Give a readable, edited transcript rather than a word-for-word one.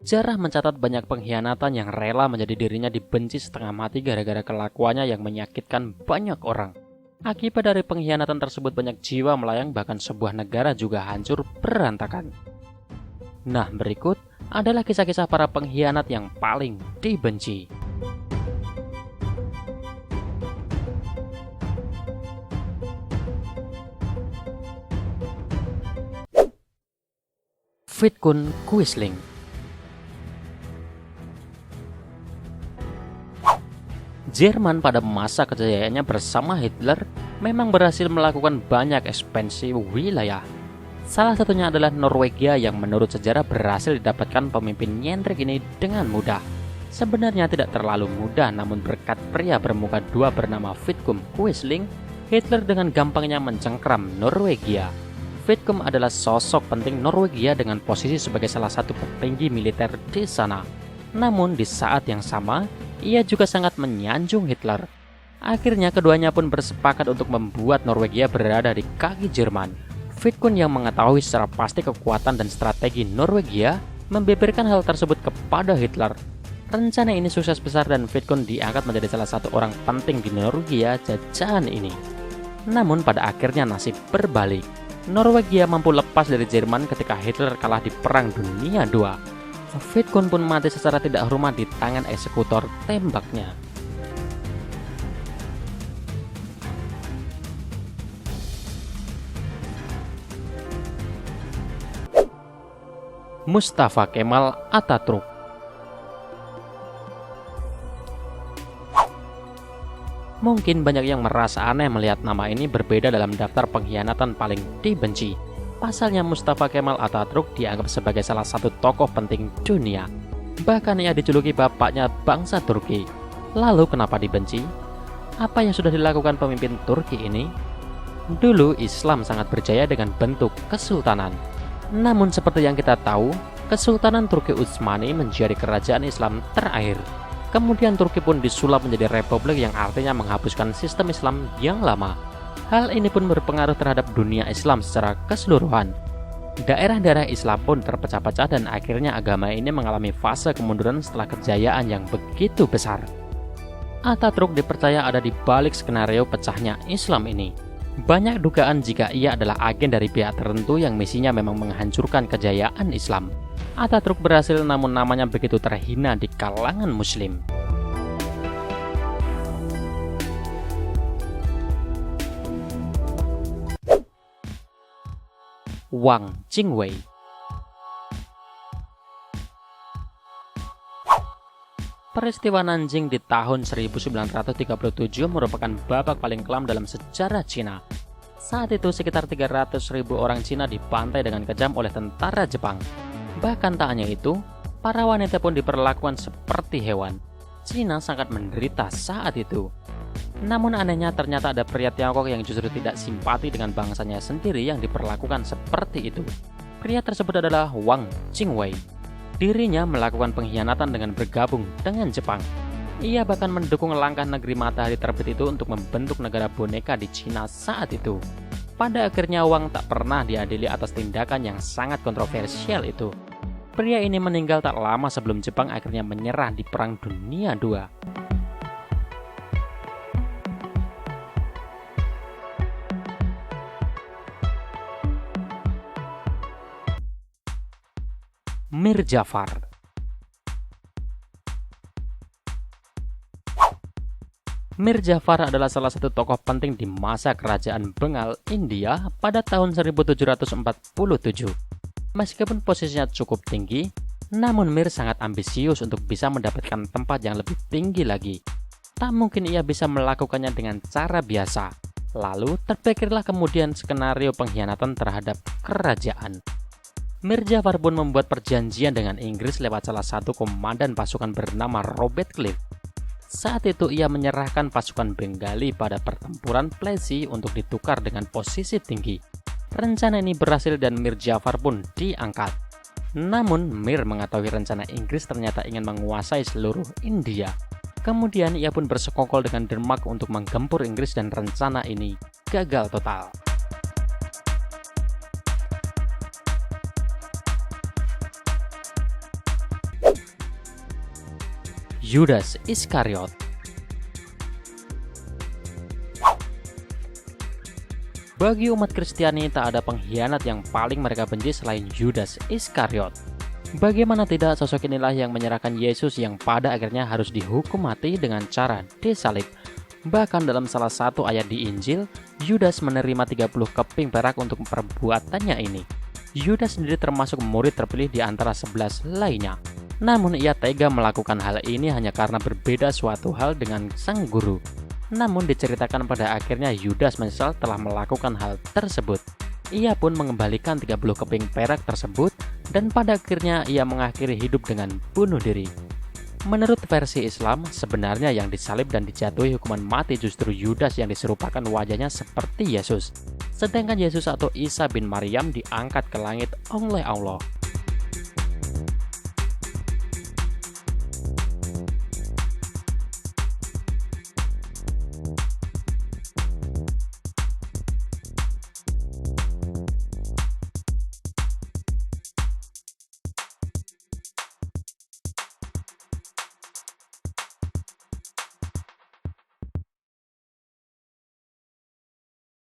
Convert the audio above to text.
Sejarah mencatat banyak pengkhianatan yang rela menjadi dirinya dibenci setengah mati gara-gara kelakuannya yang menyakitkan banyak orang. Akibat dari pengkhianatan tersebut banyak jiwa melayang, bahkan sebuah negara juga hancur berantakan. Nah, berikut adalah kisah-kisah para pengkhianat yang paling dibenci. Vidkun Quisling. Jerman pada masa kejayaannya bersama Hitler memang berhasil melakukan banyak ekspansi wilayah. Salah satunya adalah Norwegia yang menurut sejarah berhasil didapatkan pemimpin nyentrik ini dengan mudah. Sebenarnya tidak terlalu mudah, namun berkat pria bermuka dua bernama Vidkun Quisling, Hitler dengan gampangnya mencengkram Norwegia. Vidkun adalah sosok penting Norwegia dengan posisi sebagai salah satu petinggi militer di sana. Namun di saat yang sama, ia juga sangat menyanjung Hitler. Akhirnya keduanya pun bersepakat untuk membuat Norwegia berada di kaki Jerman. Vidkun yang mengetahui secara pasti kekuatan dan strategi Norwegia membeberkan hal tersebut kepada Hitler. Rencana ini sukses besar dan Vidkun diangkat menjadi salah satu orang penting di Norwegia jajahan ini. Namun pada akhirnya nasib berbalik. Norwegia mampu lepas dari Jerman ketika Hitler kalah di Perang Dunia II. Vidkun pun mati secara tidak hormat di tangan eksekutor tembaknya. Mustafa Kemal Atatürk. Mungkin banyak yang merasa aneh melihat nama ini berbeda dalam daftar pengkhianatan paling dibenci. Pasalnya Mustafa Kemal Atatürk dianggap sebagai salah satu tokoh penting dunia. Bahkan ia dijuluki bapaknya bangsa Turki. Lalu kenapa dibenci? Apa yang sudah dilakukan pemimpin Turki ini? Dulu Islam sangat berjaya dengan bentuk kesultanan. Namun seperti yang kita tahu, Kesultanan Turki Utsmani menjadi kerajaan Islam terakhir. Kemudian Turki pun disulap menjadi republik yang artinya menghapuskan sistem Islam yang lama. Hal ini pun berpengaruh terhadap dunia Islam secara keseluruhan. Daerah-daerah Islam pun terpecah-pecah dan akhirnya agama ini mengalami fase kemunduran setelah kejayaan yang begitu besar. Atatürk dipercaya ada di balik skenario pecahnya Islam ini. Banyak dugaan jika ia adalah agen dari pihak tertentu yang misinya memang menghancurkan kejayaan Islam. Atatürk berhasil namun namanya begitu terhina di kalangan Muslim. Wang Jingwei. Peristiwa Nanjing di tahun 1937 merupakan babak paling kelam dalam sejarah Cina. Saat itu sekitar 300.000 orang Cina dibantai dengan kejam oleh tentara Jepang. Bahkan tak hanya itu, para wanita pun diperlakukan seperti hewan. Cina sangat menderita saat itu. Namun anehnya ternyata ada pria Tiongkok yang justru tidak simpati dengan bangsanya sendiri yang diperlakukan seperti itu. Pria tersebut adalah Wang Jingwei. Dirinya melakukan pengkhianatan dengan bergabung dengan Jepang. Ia bahkan mendukung langkah negeri matahari terbit itu untuk membentuk negara boneka di Cina saat itu. Pada akhirnya Wang tak pernah diadili atas tindakan yang sangat kontroversial itu. Pria ini meninggal tak lama sebelum Jepang akhirnya menyerah di Perang Dunia II. Mir Jafar. Mir Jafar adalah salah satu tokoh penting di masa kerajaan Bengal, India pada tahun 1747. Meskipun posisinya cukup tinggi, namun Mir sangat ambisius untuk bisa mendapatkan tempat yang lebih tinggi lagi. Tak mungkin ia bisa melakukannya dengan cara biasa. Lalu terpikirlah kemudian skenario pengkhianatan terhadap kerajaan. Mir Jafar pun membuat perjanjian dengan Inggris lewat salah satu komandan pasukan bernama Robert Clive. Saat itu ia menyerahkan pasukan Bengali pada pertempuran Plessy untuk ditukar dengan posisi tinggi. Rencana ini berhasil dan Mir Jafar pun diangkat. Namun Mir mengetahui rencana Inggris ternyata ingin menguasai seluruh India. Kemudian ia pun bersekongkol dengan Denmark untuk menggempur Inggris dan rencana ini gagal total. Yudas Iskariot. Bagi umat Kristiani, tak ada pengkhianat yang paling mereka benci selain Yudas Iskariot. Bagaimana tidak, sosok inilah yang menyerahkan Yesus yang pada akhirnya harus dihukum mati dengan cara disalib. Bahkan dalam salah satu ayat di Injil, Yudas menerima 30 keping perak untuk perbuatannya ini. Yudas sendiri termasuk murid terpilih di antara 11 lainnya. Namun ia tega melakukan hal ini hanya karena berbeda suatu hal dengan sang guru. Namun diceritakan pada akhirnya Yudas menyesal telah melakukan hal tersebut. Ia pun mengembalikan 30 keping perak tersebut dan pada akhirnya ia mengakhiri hidup dengan bunuh diri. Menurut versi Islam, sebenarnya yang disalib dan dijatuhi hukuman mati justru Yudas yang diserupakan wajahnya seperti Yesus. Sedangkan Yesus atau Isa bin Maryam diangkat ke langit oleh Allah.